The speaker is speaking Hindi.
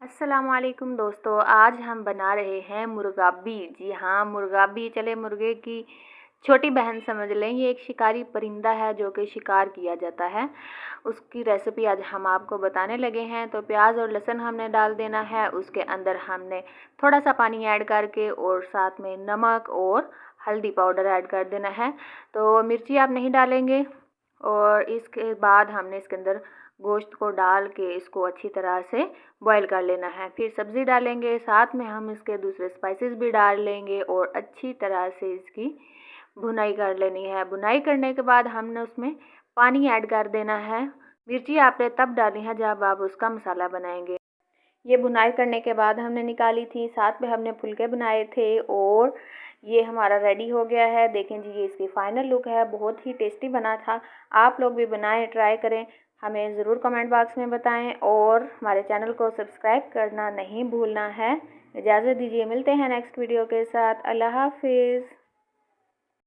अस्सलाम वालेकुम दोस्तों, आज हम बना रहे हैं मुर्गाबी। जी हाँ, मुर्गाबी चले मुर्गे की छोटी बहन समझ लें। ये एक शिकारी परिंदा है जो कि शिकार किया जाता है। उसकी रेसिपी आज हम आपको बताने लगे हैं। तो प्याज और लहसुन हमने डाल देना है। उसके अंदर हमने थोड़ा सा पानी ऐड करके और साथ में नमक और हल्दी पाउडर ऐड कर देना है। तो मिर्ची आप नहीं डालेंगे। और इसके बाद हमने इसके अंदर गोश्त को डाल के इसको अच्छी तरह से बॉईल कर लेना है। फिर सब्ज़ी डालेंगे, साथ में हम इसके दूसरे स्पाइसेस भी डाल लेंगे और अच्छी तरह से इसकी भुनाई कर लेनी है। भुनाई करने के बाद हमने उसमें पानी ऐड कर देना है। मिर्ची आपने तब डाली है जब आप उसका मसाला बनाएंगे। ये भुनाई करने के बाद हमने निकाली थी, साथ में हमने फुलके बनाए थे और ये हमारा रेडी हो गया है। देखें जी, ये इसकी फाइनल लुक है। बहुत ही टेस्टी बना था। आप लोग भी बनाएं, ट्राई करें, हमें ज़रूर कमेंट बॉक्स में बताएं और हमारे चैनल को सब्सक्राइब करना नहीं भूलना है। इजाज़त दीजिए, मिलते हैं नेक्स्ट वीडियो के साथ। अल्लाह हाफिज़।